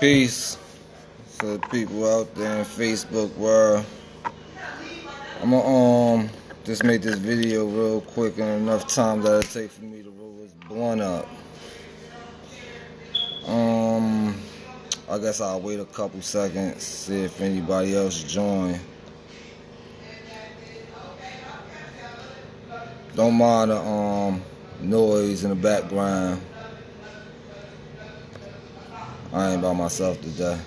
Peace to the people out there in Facebook world. I'm gonna just make this video real quick in enough time that it take for me to roll this blunt up. I guess I'll wait a couple seconds, see if anybody else join. Don't mind the noise in the background. I ain't by myself today.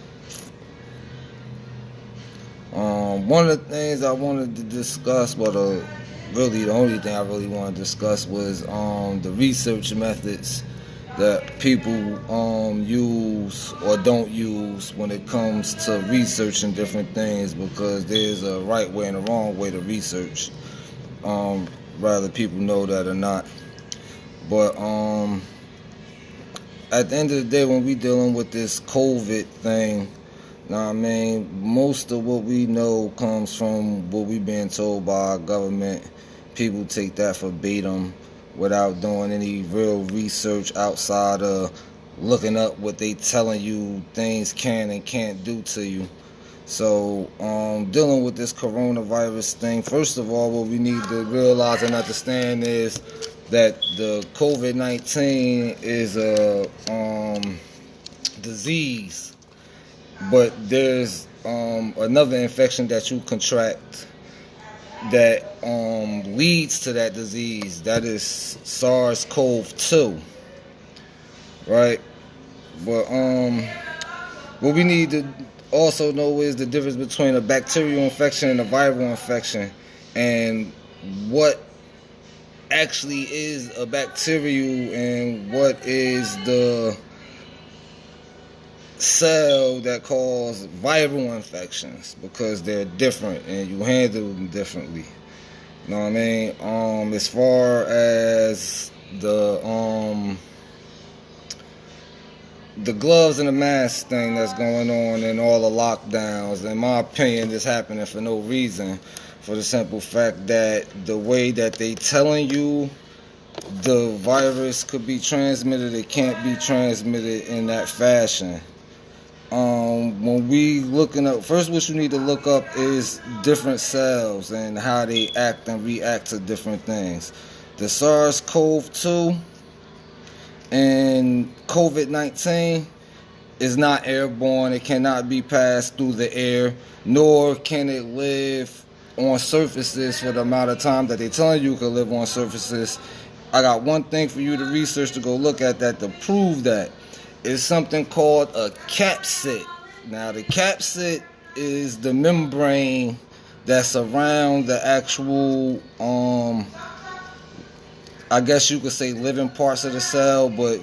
One of the things I wanted to discuss, really the only thing I really wanted to discuss was the research methods that people use or don't use when it comes to researching different things, because there's a right way and a wrong way to research, whether people know that or not. But at the end of the day, when we dealing with this COVID thing, most of what we know comes from what we've been told by our government. People take that verbatim without doing any real research outside of looking up what they telling you things can and can't do to you. So dealing with this coronavirus thing, first of all, what we need to realize and understand is that the COVID-19 is a disease, but there's another infection that you contract that leads to that disease. That is SARS-Cov2, right? But what we need to also know is the difference between a bacterial infection and a viral infection, and what actually is a bacterial and what is the cell that cause viral infections, because they're different and you handle them differently. You know what I mean? As far as the gloves and the mask thing that's going on and all the lockdowns, in my opinion, this happening for no reason, for the simple fact that the way that they telling you the virus could be transmitted, it can't be transmitted in that fashion. When we looking up, first what you need to look up is different cells and how they act and react to different things. The SARS-CoV2 and COVID-19 is not airborne. It cannot be passed through the air, nor can it live on surfaces for the amount of time that they're telling you can live on surfaces. I got one thing for you to research to go look at that to prove that. It's something called a capsid. Now, the capsid is the membrane that's around the actual, I guess you could say living parts of the cell, but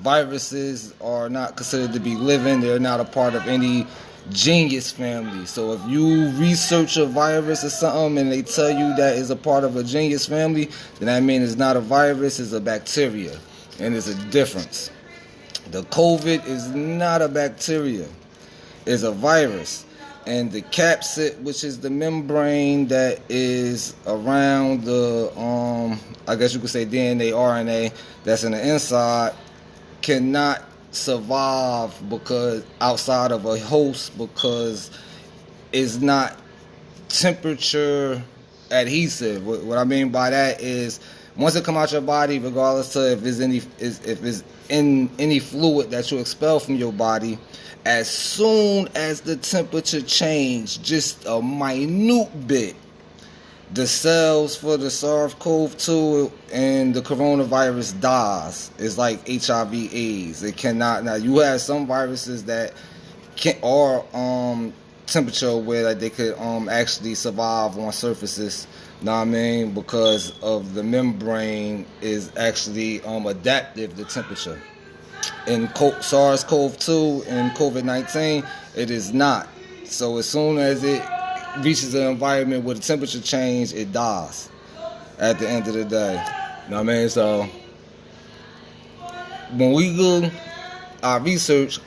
viruses are not considered to be living. They're not a part of any genius family. So if you research a virus or something and they tell you that is a part of a genius family, then that means it's not a virus, it's a bacteria. And there's a difference. The COVID is not a bacteria, it's a virus. And the capsid, which is the membrane that is around the, I guess you could say DNA, RNA, that's in the inside, cannot survive because outside of a host, because it's not temperature adhesive. What I mean by that is, once it come out your body, regardless of if it's in any fluid that you expel from your body, as soon as the temperature change just a minute bit, the cells for the SARS-CoV-2 and the coronavirus dies. It's like HIV/AIDS. It cannot. Now, you have some viruses that are temperature aware, that they could actually survive on surfaces. Know what I mean? Because of the membrane is actually adaptive to temperature. In SARS-CoV-2 and COVID-19, it is not. So as soon as it reaches an environment where the temperature change, it dies at the end of the day. Know what I mean? So when we do our research,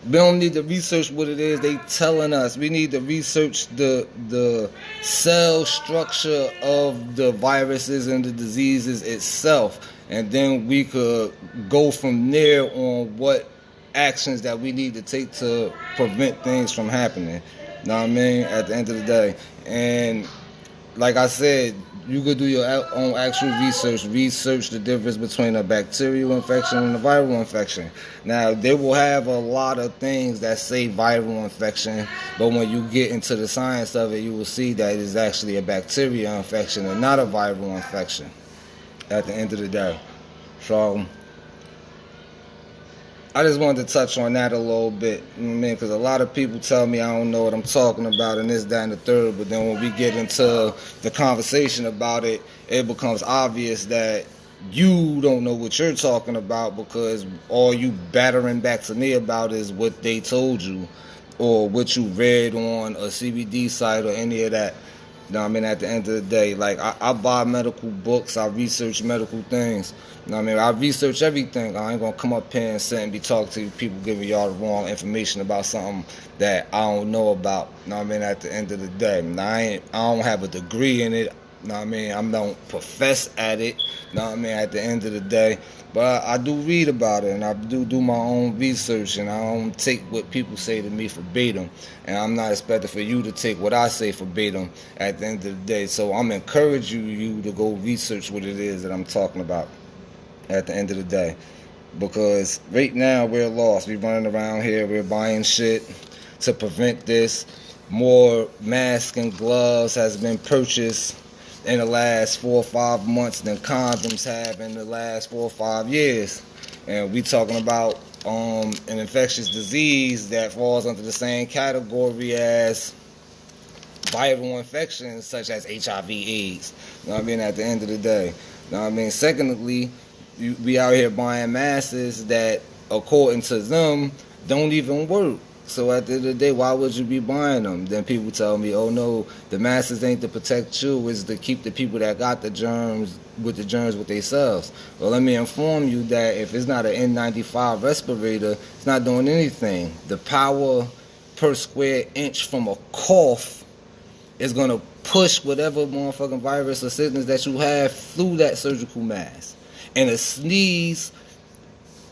we don't need to research what it is they telling us. We need to research the cell structure of the viruses and the diseases itself. And then we could go from there on what actions that we need to take to prevent things from happening. You know what I mean? At the end of the day. And like I said, you could do your own actual research the difference between a bacterial infection and a viral infection. Now, they will have a lot of things that say viral infection, but when you get into the science of it, you will see that it is actually a bacterial infection and not a viral infection at the end of the day. So I just wanted to touch on that a little bit, you know what I mean? Because a lot of people tell me I don't know what I'm talking about and this, that, and the third, but then when we get into the conversation about it, it becomes obvious that you don't know what you're talking about, because all you battering back to me about is what they told you or what you read on a CBD site or any of that. You know what I mean? At the end of the day, like, I buy medical books, I research medical things. You know what I mean? I research everything. I ain't gonna come up here and sit and be talking to you people giving y'all the wrong information about something that I don't know about. You know what I mean? At the end of the day, now, I don't have a degree in it. You know what I mean? I don't profess at it. You know what I mean? At the end of the day, but I do read about it, and I do my own research, and I don't take what people say to me verbatim, and I'm not expecting for you to take what I say verbatim at the end of the day. So I'm encouraging you to go research what it is that I'm talking about at the end of the day, because right now we're lost. We're running around here, we're buying shit to prevent this. More masks and gloves has been purchased in the last 4 or 5 months than condoms have in the last 4 or 5 years. And we talking about an infectious disease that falls under the same category as viral infections such as HIV/AIDS. You know what I mean? At the end of the day. You know what I mean? Secondly, we out here buying masses that, according to them, don't even work. So at the end of the day, why would you be buying them? Then people tell me, oh no, the masses ain't to protect you, it's to keep the people that got the germs with themselves. Well, let me inform you that if it's not an N95 respirator, it's not doing anything. The power per square inch from a cough is going to push whatever motherfucking virus or sickness that you have through that surgical mask. And a sneeze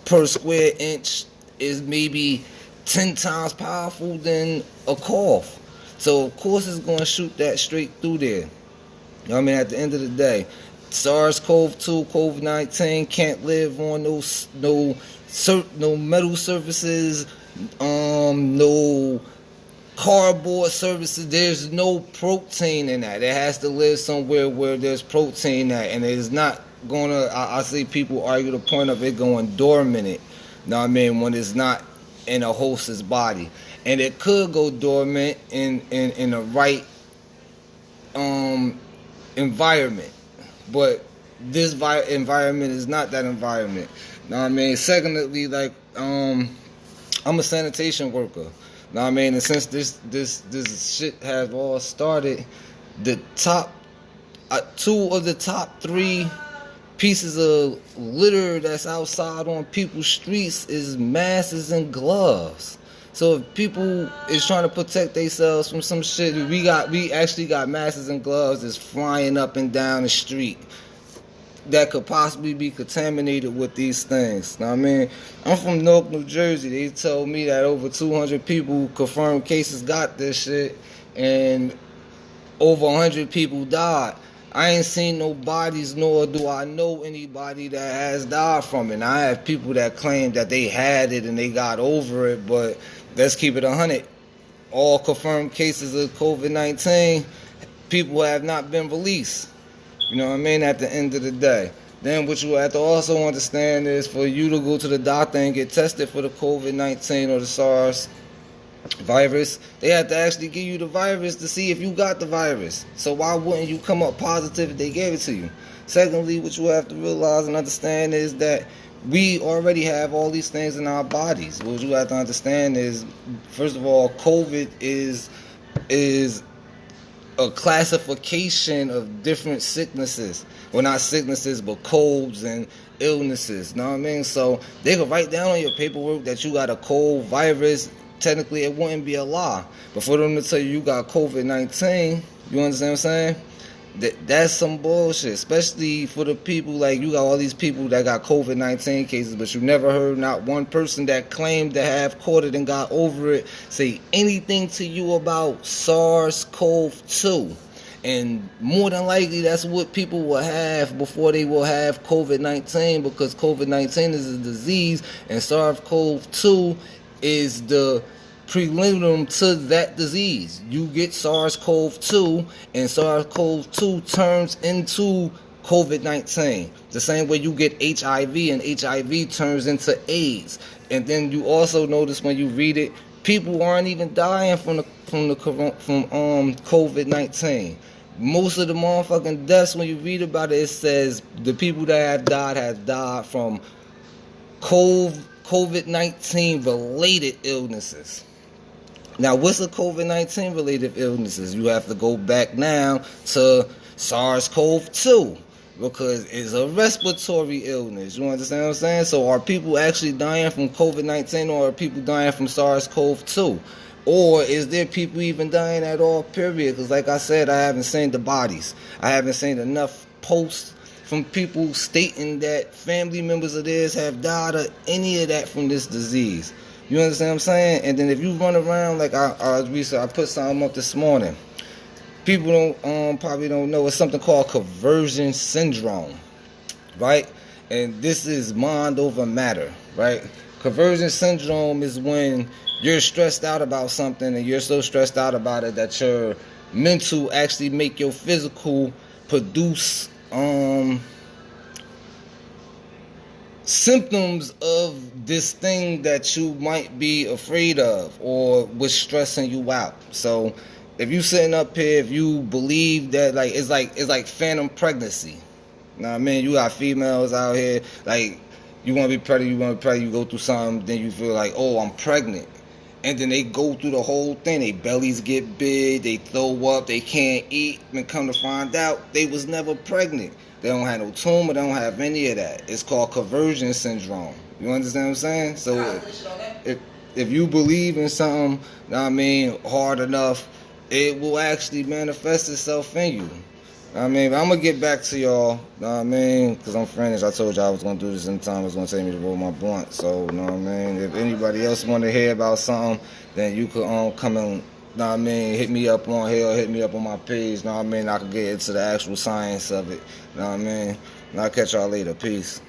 per square inch is maybe 10 times powerful than a cough. So of course it's going to shoot that straight through there. You know what I mean? At the end of the day, SARS-Cov2, COVID-19 can't live on no metal surfaces, no cardboard surfaces. There's no protein in that. It has to live somewhere where there's protein at, and it is not gonna. I see people argue the point of it going dormant. You know what I mean? When it's not in a host's body, and it could go dormant in the right environment, but this environment is not that environment. You know what I mean? Secondly, like I'm a sanitation worker. You know what I mean? And since this shit has all started, the top 2 of the top 3 pieces of litter that's outside on people's streets is masks and gloves. So if people is trying to protect themselves from some shit, we actually got masks and gloves that's flying up and down the street that could possibly be contaminated with these things. Now, I mean, I'm from Newark, New Jersey. They told me that over 200 people confirmed cases got this shit, and over 100 people died. I ain't seen no bodies, nor do I know anybody that has died from it. And I have people that claim that they had it and they got over it, but let's keep it 100. All confirmed cases of COVID-19, people have not been released. You know what I mean? At the end of the day. Then what you have to also understand is for you to go to the doctor and get tested for the COVID-19 or the SARS virus, they have to actually give you the virus to see if you got the virus. So why wouldn't you come up positive if they gave it to you? Secondly, what you have to realize and understand is that we already have all these things in our bodies. What you have to understand is, first of all, COVID is a classification of different sicknesses. Well, not sicknesses, but colds and illnesses. You know what I mean? So they could write down on your paperwork that you got a cold virus. Technically, it wouldn't be a lie. But for them to tell you got COVID-19, you understand what I'm saying? That's some bullshit, especially for the people, like, you got all these people that got COVID-19 cases, but you never heard not one person that claimed to have caught it and got over it say anything to you about SARS-CoV2. And more than likely, that's what people will have before they will have COVID-19, because COVID-19 is a disease and SARS-CoV2 is the prelude to that disease. You get SARS-CoV2, and SARS-CoV2 turns into COVID-19. The same way you get HIV, and HIV turns into AIDS. And then you also notice when you read it, people aren't even dying from COVID-19. Most of the motherfucking deaths, when you read about it, it says the people that have died from COVID-19 related illnesses. Now, what's a COVID-19 related illnesses? You have to go back now to SARS-CoV2, because it's a respiratory illness. You understand what I'm saying? So are people actually dying from COVID-19, or are people dying from SARS-CoV2? Or is there people even dying at all, period? Because like I said, I haven't seen the bodies. I haven't seen enough posts from people stating that family members of theirs have died of any of that from this disease. You understand what I'm saying? And then if you run around, like I put something up this morning. People probably don't know, it's something called conversion syndrome, right? And this is mind over matter, right? Conversion syndrome is when you're stressed out about something, and you're so stressed out about it that your mental actually make your physical produce symptoms of this thing that you might be afraid of or was stressing you out. So if you sitting up here, if you believe that, like, it's like phantom pregnancy. You know what I mean? You got females out here, like, you want to be pregnant, you go through something, then you feel like, oh, I'm pregnant. And then they go through the whole thing. Their bellies get big, they throw up, they can't eat, and come to find out they was never pregnant. They don't have no tumor, they don't have any of that. It's called conversion syndrome. You understand what I'm saying? So if you believe in something, you know what I mean, hard enough, it will actually manifest itself in you. I mean, I'm going to get back to y'all, know what I mean, because I'm finished. I told y'all I was going to do this in time. It was going to take me to roll my blunt. So, know what I mean, if anybody else want to hear about something, then you could come and, know what I mean, hit me up on here, hit me up on my page, know what I mean, I could get into the actual science of it, know what I mean, and I'll catch y'all later. Peace.